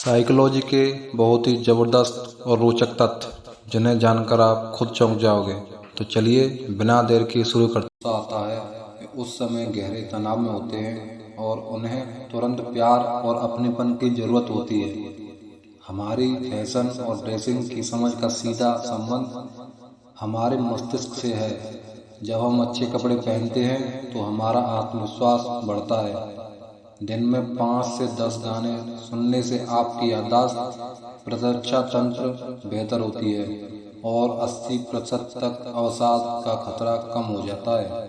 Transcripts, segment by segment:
Psychology के बहुत ही ज़बरदस्त और रोचक तथ्य जिन्हें जानकर आप खुद चौंक जाओगे। तो चलिए बिना देर के शुरू करते आता है कि उस समय गहरे तनाव में होते हैं और उन्हें तुरंत प्यार और अपनेपन की ज़रूरत होती है। हमारी फैशन और ड्रेसिंग की समझ का सीधा संबंध हमारे मस्तिष्क से है। जब हम अच्छे कपड़े पहनते हैं तो हमारा आत्मविश्वास बढ़ता है। दिन में 5 से 10 गाने सुनने से आपकी याददाश्त प्रतिरक्षा तंत्र बेहतर होती है और 80% तक अवसाद का खतरा कम हो जाता है।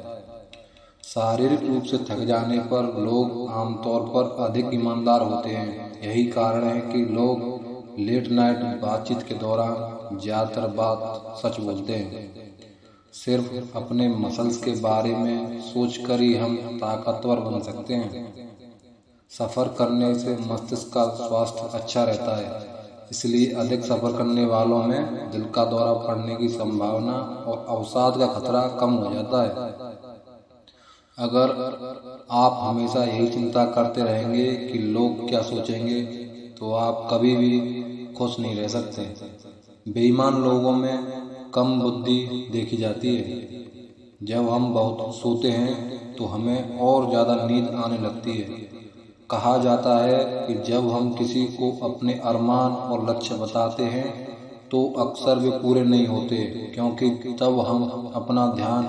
शारीरिक रूप से थक जाने पर लोग आमतौर पर अधिक ईमानदार होते हैं। यही कारण है कि लोग लेट नाइट बातचीत के दौरान ज़्यादातर बात सच बोलते हैं। सिर्फ अपने मसल्स के बारे में सोचकर ही हम ताकतवर बन सकते हैं। सफ़र करने से मस्तिष्क का स्वास्थ्य अच्छा रहता है, इसलिए अधिक सफ़र करने वालों में दिल का दौरा पड़ने की संभावना और अवसाद का खतरा कम हो जाता है। अगर आप हमेशा यही चिंता करते रहेंगे कि लोग क्या सोचेंगे, तो आप कभी भी खुश नहीं रह सकते। बेईमान लोगों में कम बुद्धि देखी जाती है। जब हम बहुत सोते हैं तो हमें और ज़्यादा नींद आने लगती है। कहा जाता है कि जब हम किसी को अपने अरमान और लक्ष्य बताते हैं तो अक्सर वे पूरे नहीं होते, क्योंकि तब हम अपना ध्यान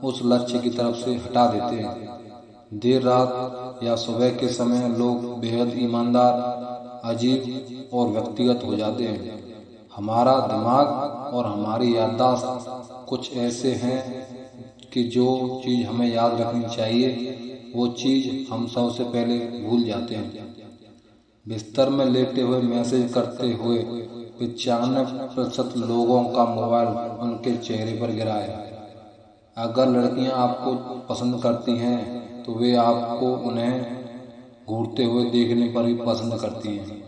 उस लक्ष्य की तरफ से हटा देते हैं। देर रात या सुबह के समय लोग बेहद ईमानदार, अजीब और व्यक्तिगत हो जाते हैं। हमारा दिमाग और हमारी याददाश्त कुछ ऐसे हैं कि जो चीज़ हमें याद रखनी चाहिए वो चीज़ हम सबसे पहले भूल जाते हैं। बिस्तर में लेटे हुए मैसेज करते हुए 95% लोगों का मोबाइल उनके चेहरे पर गिरा है। अगर लड़कियां आपको पसंद करती हैं तो वे आपको उन्हें घूरते हुए देखने पर भी पसंद करती हैं।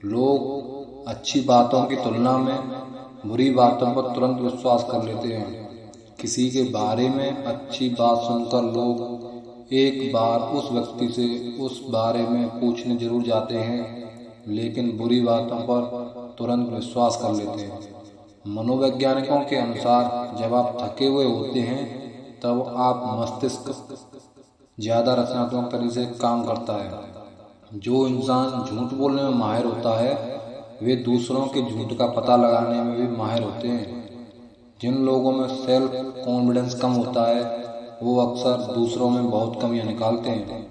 लोग अच्छी बातों की तुलना में बुरी बातों पर तुरंत विश्वास कर लेते हैं। किसी के बारे में अच्छी बात सुनकर लोग एक बार उस व्यक्ति से उस बारे में पूछने जरूर जाते हैं, लेकिन बुरी बातों पर तुरंत विश्वास कर लेते हैं। मनोवैज्ञानिकों के अनुसार जब आप थके हुए होते हैं तब आप मस्तिष्क ज़्यादा रचनात्मक तरीके से काम करता है। जो इंसान झूठ बोलने में माहिर होता है वे दूसरों के झूठ का पता लगाने में भी माहिर होते हैं। जिन लोगों में सेल्फ कॉन्फिडेंस कम होता है वो अक्सर दूसरों में बहुत कमियां निकालते हैं।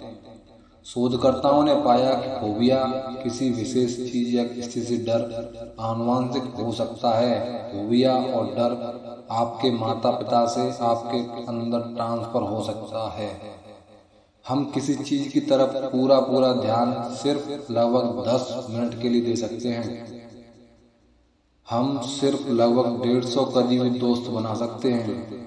शोधकर्ताओं ने पाया कि फोबिया किसी विशेष चीज या स्थिति से डर आनुवंशिक हो सकता है। फोबिया और डर आपके माता पिता से आपके अंदर ट्रांसफर हो सकता है। हम किसी चीज की तरफ पूरा ध्यान सिर्फ लगभग 10 मिनट के लिए दे सकते हैं। हम सिर्फ लगभग 150 करीबी दोस्त बना सकते हैं।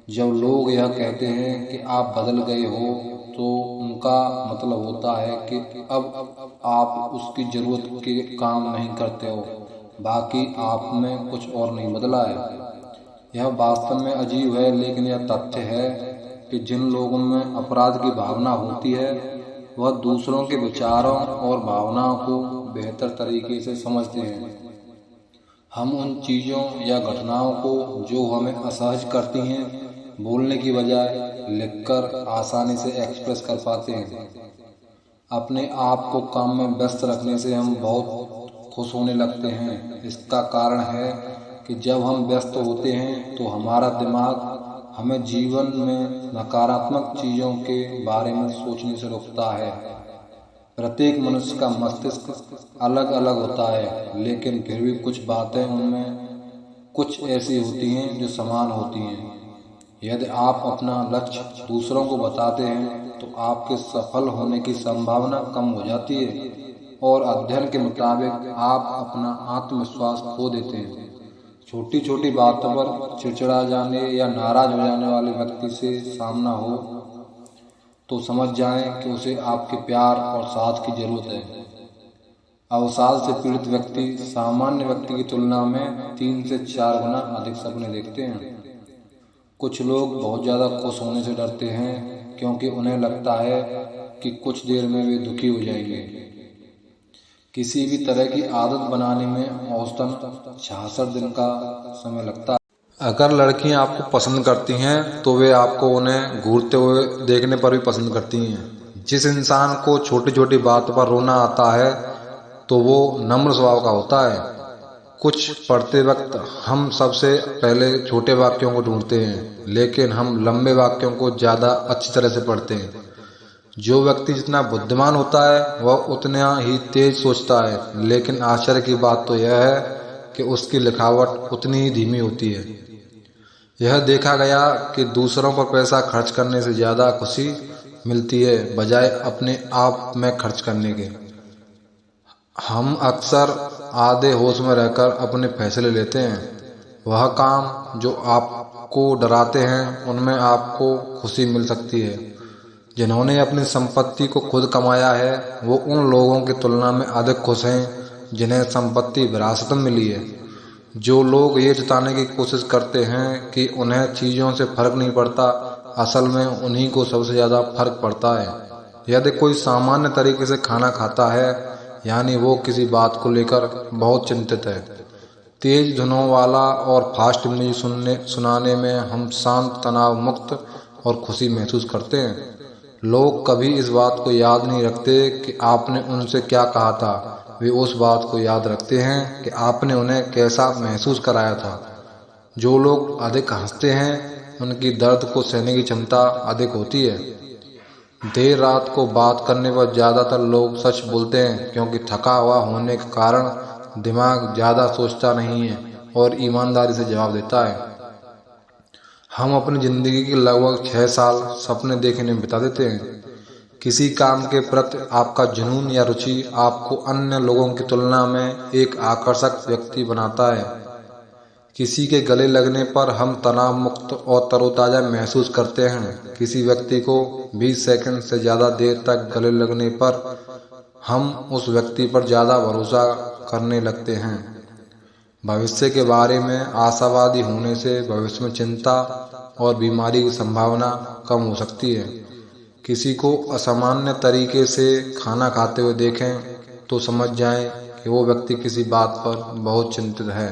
जब लोग यह कहते हैं कि आप बदल गए हो तो उनका मतलब होता है कि अब आप उसकी ज़रूरत के काम नहीं करते हो, बाकी आप में कुछ और नहीं बदला है। यह वास्तव में अजीब है, लेकिन यह तथ्य है कि जिन लोगों में अपराध की भावना होती है वह दूसरों के विचारों और भावनाओं को बेहतर तरीके से समझते हैं। हम उन चीज़ों या घटनाओं को जो हमें असहज करती हैं बोलने की बजाय लिखकर आसानी से एक्सप्रेस कर पाते हैं। अपने आप को काम में व्यस्त रखने से हम बहुत खुश होने लगते हैं। इसका कारण है कि जब हम व्यस्त होते हैं तो हमारा दिमाग हमें जीवन में नकारात्मक चीज़ों के बारे में सोचने से रोकता है। प्रत्येक मनुष्य का मस्तिष्क अलग अलग होता है, लेकिन फिर भी कुछ बातें उनमें कुछ ऐसी होती हैं जो समान होती हैं। यदि आप अपना लक्ष्य दूसरों को बताते हैं तो आपके सफल होने की संभावना कम हो जाती है और अध्ययन के मुताबिक आप अपना आत्मविश्वास खो देते हैं। छोटी छोटी बातों पर चिड़चिड़ा जाने या नाराज हो जाने वाले व्यक्ति से सामना हो तो समझ जाएं कि उसे आपके प्यार और साथ की जरूरत है। अवसाद से पीड़ित व्यक्ति सामान्य व्यक्ति की तुलना में 3 से 4 गुना अधिक सपने देखते हैं। कुछ लोग बहुत ज़्यादा खुश होने से डरते हैं क्योंकि उन्हें लगता है कि कुछ देर में वे दुखी हो जाएंगे। किसी भी तरह की आदत बनाने में औसतन 66 दिन का समय लगता है। अगर लड़कियां आपको पसंद करती हैं तो वे आपको उन्हें घूरते हुए देखने पर भी पसंद करती हैं। जिस इंसान को छोटी छोटी बात पर रोना आता है तो वो नम्र स्वभाव का होता है। कुछ पढ़ते वक्त हम सबसे पहले छोटे वाक्यों को ढूंढते हैं, लेकिन हम लंबे वाक्यों को ज़्यादा अच्छी तरह से पढ़ते हैं। जो व्यक्ति जितना बुद्धिमान होता है वह उतना ही तेज सोचता है, लेकिन आश्चर्य की बात तो यह है कि उसकी लिखावट उतनी ही धीमी होती है। यह देखा गया कि दूसरों पर पैसा खर्च करने से ज़्यादा खुशी मिलती है बजाय अपने आप में खर्च करने के। हम अक्सर आधे होश में रहकर अपने फैसले लेते हैं। वह काम जो आपको डराते हैं उनमें आपको खुशी मिल सकती है। जिन्होंने अपनी संपत्ति को खुद कमाया है वो उन लोगों की तुलना में अधिक खुश हैं जिन्हें संपत्ति विरासत में मिली है। जो लोग ये जताने की कोशिश करते हैं कि उन्हें चीज़ों से फर्क नहीं पड़ता, असल में उन्हीं को सबसे ज़्यादा फर्क पड़ता है। यदि कोई सामान्य तरीके से खाना खाता है यानी वो किसी बात को लेकर बहुत चिंतित है। तेज धुनों वाला और फास्ट म्यूजिक सुनाने में हम शांत, तनाव मुक्त और खुशी महसूस करते हैं। लोग कभी इस बात को याद नहीं रखते कि आपने उनसे क्या कहा था, वे उस बात को याद रखते हैं कि आपने उन्हें कैसा महसूस कराया था। जो लोग अधिक हंसते हैं उनकी दर्द को सहने की क्षमता अधिक होती है। देर रात को बात करने पर ज़्यादातर लोग सच बोलते हैं क्योंकि थका हुआ होने के कारण दिमाग ज़्यादा सोचता नहीं है और ईमानदारी से जवाब देता है। हम अपनी ज़िंदगी के लगभग 6 साल सपने देखने में बिता देते हैं। किसी काम के प्रति आपका जुनून या रुचि आपको अन्य लोगों की तुलना में एक आकर्षक व्यक्ति बनाता है। किसी के गले लगने पर हम तनाव मुक्त और तरोताज़ा महसूस करते हैं। किसी व्यक्ति को 20 सेकंड से ज़्यादा देर तक गले लगने पर हम उस व्यक्ति पर ज़्यादा भरोसा करने लगते हैं। भविष्य के बारे में आशावादी होने से भविष्य में चिंता और बीमारी की संभावना कम हो सकती है। किसी को असामान्य तरीके से खाना खाते हुए देखें तो समझ जाएं कि वो व्यक्ति किसी बात पर बहुत चिंतित है।